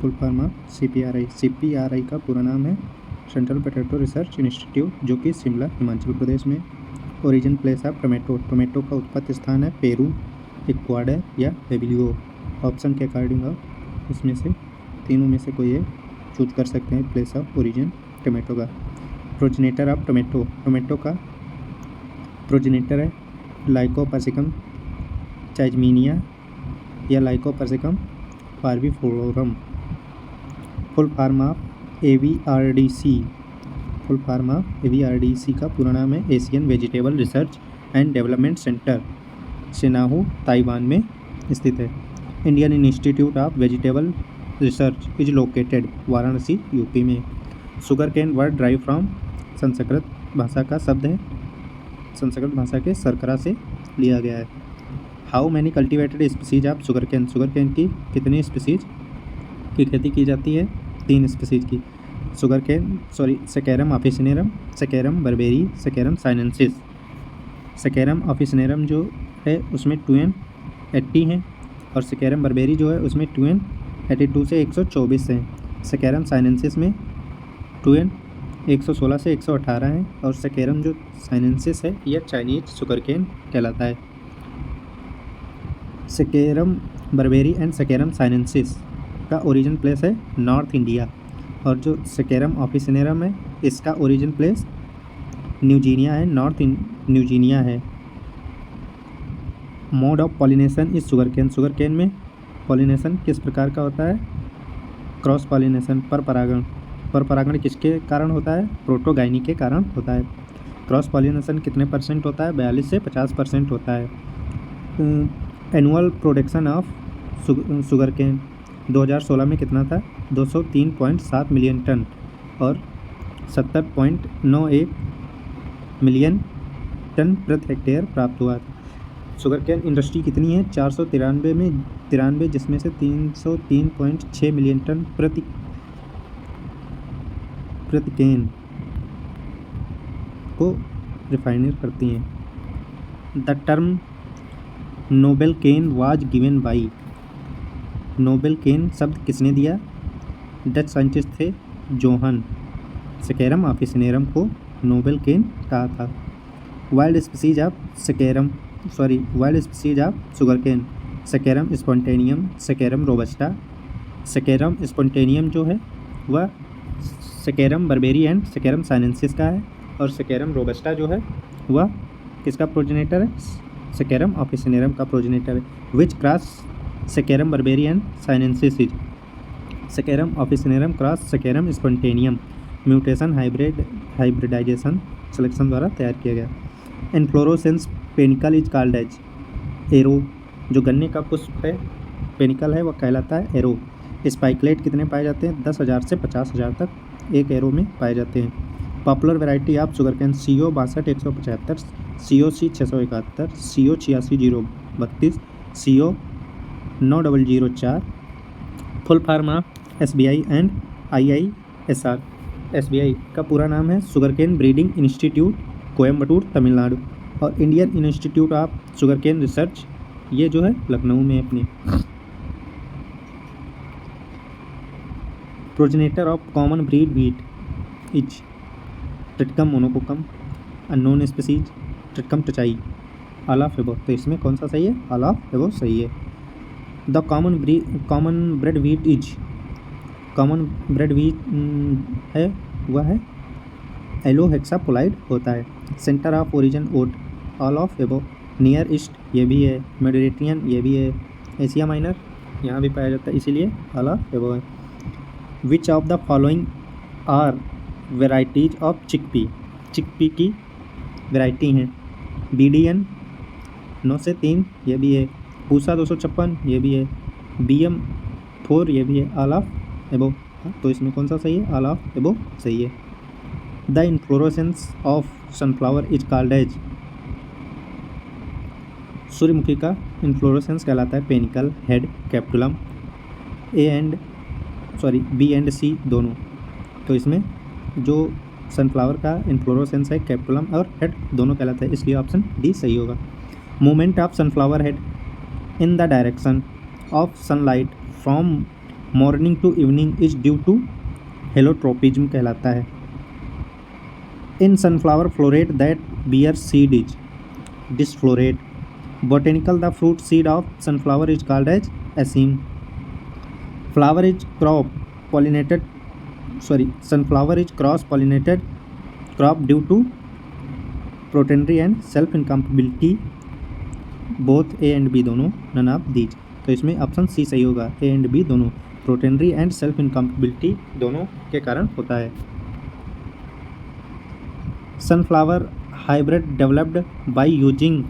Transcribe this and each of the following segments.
Full form of CPRI का पूरा नाम है सेंट्रल पोटैटो रिसर्च इंस्टीट्यूट, जो कि शिमला हिमाचल प्रदेश में। ओरिजिन प्लेस ऑफ टोमेटो का उत्पत्ति स्थान है पेरू, इक्वाडोर या बेबिलियो। ऑप्शन के अकॉर्डिंग आप इसमें से तीनों में से कोई एक चूज कर सकते हैं प्लेस ऑफ ओरिजिन टोमेटो का। प्रोजेनेटर ऑफ टोमेटो का प्रोजेनेटर है लाइकोपर्सिकम चाइजमीनिया या Lycopersicum parviflorum. Full form of AVRDC का पूरा नाम है Asian vegetable research and development centre, Shanhua Taiwan में स्थित है। Indian institute of vegetable research is located Varanasi UP में। Sugar cane word drive from Sanskrit भाषा का शब्द है, संस्कृत भाषा के सरकरा से लिया गया है। How many cultivated species of sugar cane की कितनी स्पीसीज की खेती की जाती है? 3 स्पीसीज की। Saccharum officinarum, saccharum barberi, saccharum sinensis. Saccharum officinarum जो है उसमें 2N80 हैं और सेकेरम बर्बेरी जो है उसमें 2N82 से 124 हैं। सेकेरम साइनेंसिस में 2N116 से 118 हैं और सेकेरम जो साइनेंसिस है यह चाइनीज शुगर केन कहलाता है। Saccharum barberi and Saccharum sinense का ओरिजिन प्लेस है नॉर्थ इंडिया, और जो सेकेरम ऑफिसिनेरम है इसका ओरिजिन प्लेस न्यूजीनिया है, नॉर्थ न्यूजीनिया है। मोड ऑफ पॉलिनेशन इस शुगर केन में पॉलिनेशन किस प्रकार का होता है? क्रॉस पॉलिनेशन, पर परागण किसके कारण होता है? प्रोटोगाइनी के कारण होता है। क्रॉस पॉलिनेशन कितने % होता है? 42 से 50% होता है। Annual production of sugar cane 2016 में कितना था? 203.7 मिलियन टन और 70.91 मिलियन टन प्रति हेक्टेयर प्राप्त हुआ था। शुगर केन इंडस्ट्री कितनी है? 493 में 93, जिसमें से 303.6 मिलियन टन प्रति केन को रिफाइनर करती हैं। The term noble cane was given by, noble cane शब्द किसने दिया? डच साइंटिस्ट थे जोहन। सेकेरम ऑफिसिनेरम को नोबेल केन कहा था। Wild species of sugar cane, Saccharum spontaneum, Saccharum robusta. Saccharum spontaneum जो है वह Saccharum barberi and Saccharum sinense का है और सेकेरम रोबस्टा जो है वह किसका प्रोजेनेटर है? सेकेरम ऑफिसिनेरम का प्रोजेनेटर है। Which cross saccharum barberi and sinensis is? Saccharum officinarum cross saccharum spontaneum, mutation hybridisation selection द्वारा तैयार किया गया। Inflorescence panicle is called as arrow, जो गन्ने का पुष्प है पेनिकल है वह कहलाता है एरो। स्पाइकलेट कितने पाए जाते हैं? 10,000 से 50,000 तक एक एरो में पाए जाते हैं। Popular variety of sugar cane CO 62-175, COC 671, CO 86-032, CO 9004। Full form of SBI and IISR। SBI का पूरा नाम है sugar cane breeding institute, Coimbatore Tamil Nadu, और Indian institute of sugar cane research ये जो है लखनऊ में अपने। Progenitor of common breed wheat is Triticum monococcum, unknown species Triticum tauschii, all of above. तो इसमें कौन सा सही है? ऑल ऑफ एबव सही है। द कॉमन ब्रेड व्हीट है वह है एलोहेक्सापोलाइड होता है। Centre of origin oat, all of above. Near east ये भी है, मेडिटेरेनियन ये भी है, एशिया माइनर यहाँ भी पाया जाता है, इसीलिए ऑल ऑफ एबव है। Which of the following are varieties of chickpea की वैरायटी हैं? BDN 9 से 3 ये भी है, पूसा 256 ये भी है, BM 4 ये भी है, ऑल ऑफ एबव। तो इसमें कौन सा सही है? ऑल ऑफ एबव सही है। The inflorescence of sunflower is called as, सूर्यमुखी का इन्फ्लोरेसेंस कहलाता है panicle, head, capitulum. B and C दोनों। तो इसमें जो सनफ्लावर का इन्फ्लोरेसेंस है कैप्टुलम और हेड दोनों कहलाता है, इसलिए ऑप्शन D सही होगा। Movement of sunflower head in the direction of sunlight from morning to evening is due to heliotropism कहलाता है। In sunflower floret that bear seed is disc floret. Botanical the fruit seed of sunflower is called as achene. Flower is sunflower is cross pollinated crop due to protandry and self incompatibility both A and B दोनों, none of these. तो इसमें option C सही होगा, A and B दोनों, protandry and self incompatibility दोनों के कारण होता है। Sunflower hybrid developed by using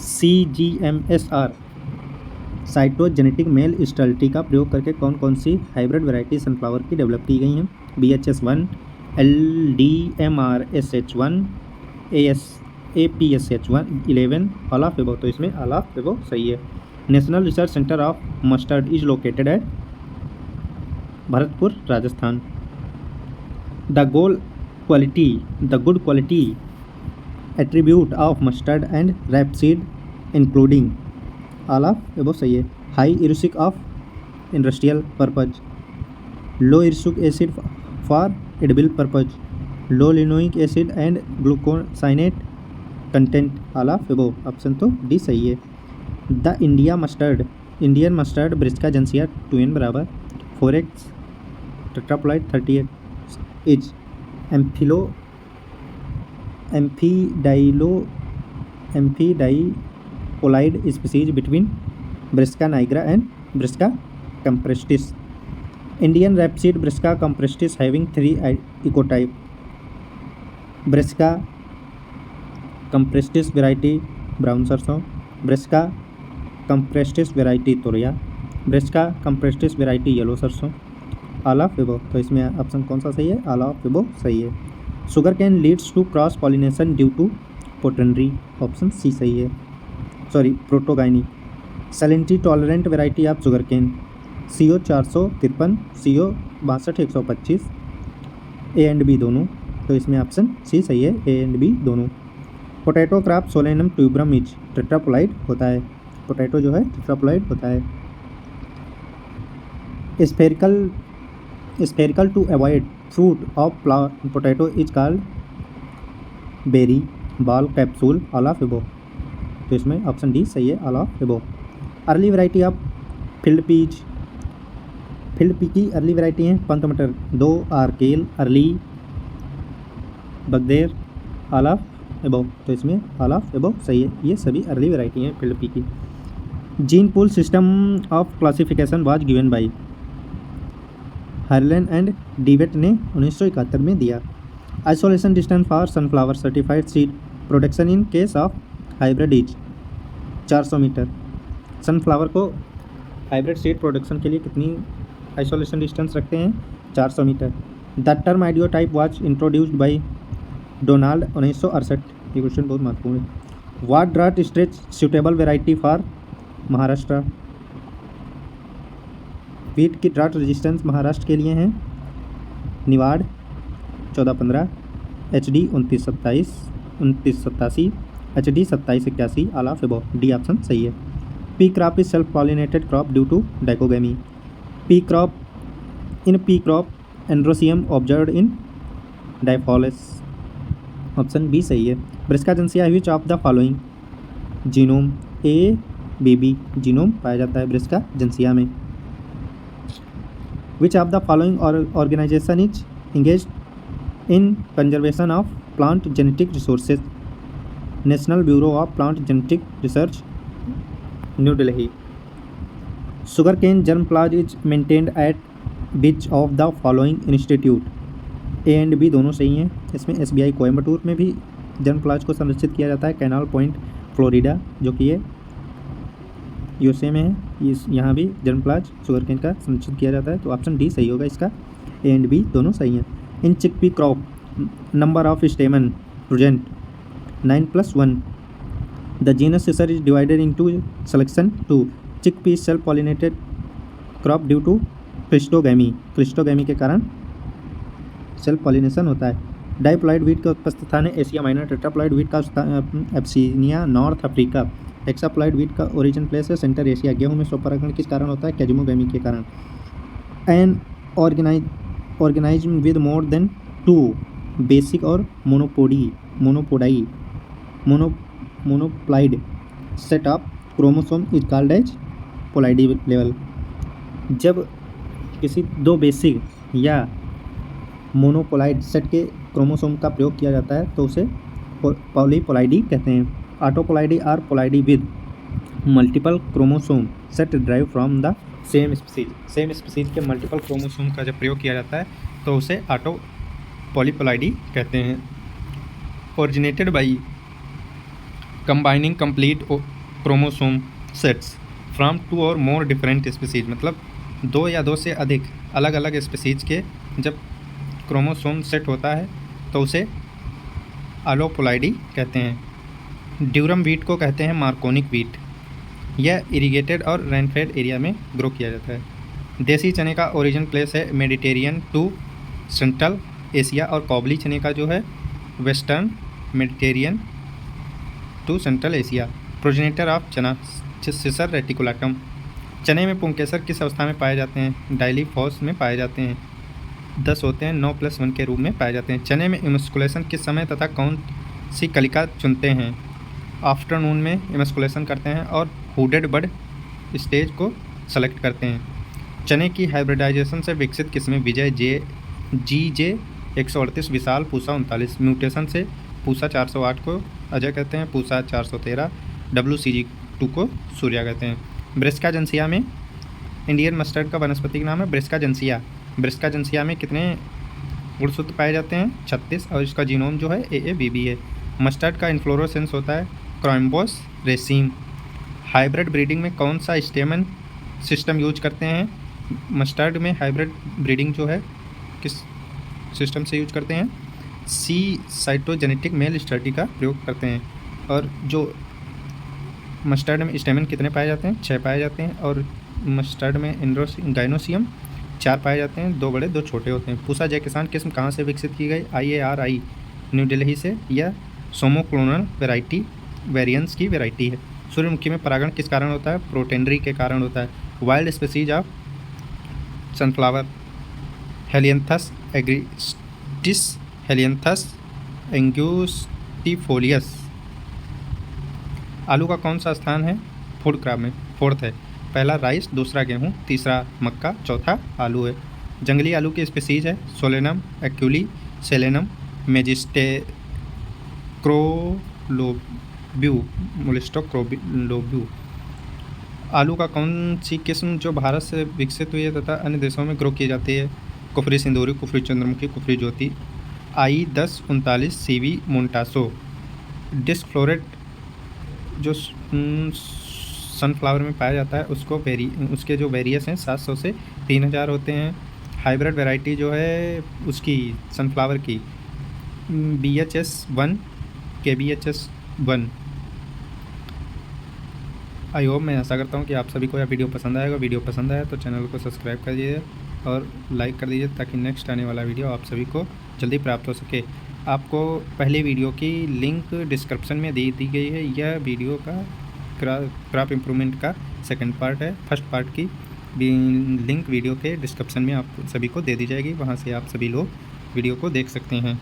CGMSR cytogenetic male sterility का प्रयोग करके कौन कौन सी हाइब्रिड वैरायटी सनफ्लावर की डेवलप की गई हैं? BHS1, LDMR SH1, APSH1 11, all of above. तो इसमें ऑल ऑफ एबव सही है। National research centre of mustard is located at Bharatpur, Rajasthan. The good quality attribute of mustard and rapeseed including, all of above सही है। High erucic of industrial purpose, low erucic acid for edible purpose, low linoleic acid and glucosinolate content, all of above. Option तो D सही है। The Indian mustard Brassica juncea 2n बराबर 4x tetraploid 38 is amphidiploid species between Brassica nigra and ब्रिस्का campestris. Indian rapeseed Brassica campestris having 3 ecotype, Brassica campestris variety brown sarson, Brassica campestris variety toria, Brassica campestris variety yellow sarson, all of above. तो इसमें option कौन सा सही है? All of above सही है। Sugar cane leads to cross pollination due to protandry, option C सही है, protogyny. Salinity tolerant variety of sugar cane CO 453, CO 62 125, A and B दोनों। तो इसमें ऑप्शन सी सही है, ए एंड बी दोनों। Potato crop Solanum tuberosum is tetraploid होता है, पोटैटो जो है टेट्राप्लॉइड होता है। Spherical to ovoid fruit of potato is called berry, ball, capsule, all of above. तो इसमें ऑप्शन डी सही है, all of above. Early variety of field pea की अर्ली वैरायटी हैं पंख मटर 2, Arkel, early, Badger, all of above. तो इसमें ऑल ऑफ एबव सही है, ये सभी अर्ली वैरायटी हैं फील्ड पी की। Gene pool system of classification was given by Harlan and de Wet ने 1971 में दिया। Isolation distance for sunflower certified seed production in case of hybrid is 400 metre. Sunflower को हाइब्रिड सीड प्रोडक्शन के लिए कितनी isolation distance रखते हैं? 400 metre. The term ideotype was introduced by Donald 1968। ये क्वेश्चन बहुत महत्वपूर्ण है। What drought stretch suitable variety for Maharashtra? Wheat की ड्राट रेजिस्टेंस महाराष्ट्र के लिए हैं निवाड़ 1415, HD 2987, HD 2781, all of above. D option सही है। Pea crop is self pollinated crop due to dichogamy. Pea crop androecium observed in डाइफॉलस, ऑप्शन बी सही है। Brassica juncea which of the following genome A B B genome पाया जाता है Brassica juncea में। Which of the following organisation is engaged in conservation of plant genetic resources? National bureau of plant genetic research, new Delhi. Sugar cane germ plasm is maintained at which of the following institute? A and B दोनों सही हैं। इसमें SBI Coimbatore में भी germ प्लाज को संरक्षित किया जाता है, कैनाल पॉइंट फ्लोरिडा जो कि ये USA में है, यहाँ भी जर्म प्लाज शुगर केन का संरक्षित किया जाता है। तो ऑप्शन डी सही होगा इसका, ए एंड बी दोनों सही हैं। In chickpea crop number of stamen present 9+1। The genus Cicer is divided into selection 2। Chickpea self pollinated crop due to cleistogamy के कारण सेल्फ पॉलिनेशन होता है। डाइप्लॉइड वीट का उत्पत्ति स्थान है एशिया माइनर। टेट्राप्लॉइड वीट का एब्सिनिया नॉर्थ अफ्रीका। हेक्साप्लॉइड वीट का ओरिजिन प्लेस है सेंटर एशिया। गेहूं में स्वपरागण किस कारण होता है? कैजुमोगैमी के कारण। An organism with more than 2 basic or monoploid set of chromosome is called as polyploidy level. जब किसी 2 बेसिक या मोनोपोलाइड सेट के क्रोमोसोम का प्रयोग किया जाता है तो उसे पॉलीपोलाइडी कहते हैं। Autopolyploidy are polyploidy with multiple chromosome set drive from the same species के मल्टीपल क्रोमोसोम का जब प्रयोग किया जाता है तो उसे ऑटो पॉलीपोलाइडी कहते हैं। Originated by combining complete chromosome sets from 2 और मोर डिफरेंट स्पीसीज, मतलब 2 या 2 से अधिक अलग अलग स्पीसीज के जब क्रोमोसोम सेट होता है तो उसे ऑलोपोलाइडी कहते हैं। ड्यूरम वीट को कहते हैं मार्कोनिक वीट। यह इरिगेटेड और रेनफेड एरिया में ग्रो किया जाता है। देसी चने का ओरिजिन प्लेस है मेडिटेरियन टू सेंट्रल एशिया और कौबली चने का जो है western Mediterranean to central Asia. Progenitor of chana cicer रेटिकुलाटम। चने में पुंकेसर किस अवस्था में पाए जाते हैं? डाइलीफॉस में पाए जाते हैं। 10 होते हैं, 9+1 के रूप में पाए जाते हैं। चने में इमस्कुलेशन किस समय तथा कौन सी कलिका चुनते हैं? आफ्टरनून में इमस्कुलेशन करते हैं और हुडेड बड स्टेज को सेलेक्ट करते हैं। चने की हाइब्रिडाइजेशन से विकसित किस्में विजय GJ 138, विशाल पूसा 39। म्यूटेशन से पूसा 408 को अजय कहते हैं, पूसा 413 WCG2 को सूर्या कहते हैं। ब्रिस्का जेंसिया में इंडियन मस्टर्ड का वनस्पति का नाम है ब्रिस्का जेंसिया। ब्रिस्का जेंसिया में कितने गुणसूत्र पाए जाते हैं? 36 और इसका जीनोम जो है AABB है। मस्टर्ड का इन्फ्लोरोसेंस होता है क्राइम्बोस रेसिम। हाइब्रिड ब्रीडिंग में कौन सा स्टेमन सिस्टम यूज करते हैं? मस्टर्ड में हाइब्रिड ब्रीडिंग जो है किस सिस्टम से यूज करते हैं? साइटोजेनेटिक मेल स्टडी का प्रयोग करते हैं। और जो मस्टर्ड में स्टेमन कितने पाए जाते हैं? 6 पाए जाते हैं। और मस्टर्ड में गाइनोसियम 4 पाए जाते हैं, 2 बड़े 2 छोटे होते हैं। पूसा जय किसान किस्म कहाँ से विकसित की गई? IARI न्यू दिल्ली से। यह सोमोक्लोनल वेरिएंस की वेराइटी है। सूर्यमुखी में परागण किस कारण होता है? प्रोटेंडरी के कारण होता है। Wild species of sunflower Helianthus agrestis, Helianthus angustifolius. आलू का कौन सा स्थान है फूड क्रॉप में? 4th है। पहला राइस, दूसरा गेहूँ, तीसरा मक्का, चौथा आलू है। जंगली आलू की स्पीसीज है सोलेनम एक्यूली, सेलेनम मेजिस्टेक्रोलोब्यू, मोलिस्टोक्रोलोब्यू। आलू का कौन सी किस्म जो भारत से विकसित हुई है तथा अन्य देशों में ग्रो की जाती है? कुफरी सिंदूरी, कुफरी चंद्रमुखी, कुफरी ज्योति। I-1039 CV मोन्टासो। डिस्क फ्लोरेट जो सनफ्लावर में पाया जाता है उसके जो वेरियस हैं 700 से 3000 होते हैं। हाइब्रिड वैरायटी जो है उसकी सनफ्लावर की BHS1 KBHS1। आई होप, मैं आशा करता हूँ कि आप सभी को यह वीडियो पसंद आएगा। वीडियो पसंद आया तो चैनल को सब्सक्राइब कर दीजिए और लाइक कर दीजिए ताकि नेक्स्ट आने वाला वीडियो आप सभी को जल्दी प्राप्त हो सके। आपको पहले वीडियो की लिंक डिस्क्रिप्शन में दी गई है। यह वीडियो का क्रॉप इम्प्रूवमेंट का सेकंड पार्ट है। फर्स्ट पार्ट की लिंक वीडियो के डिस्क्रिप्शन में आप सभी को दे दी जाएगी, वहाँ से आप सभी लोग वीडियो को देख सकते हैं।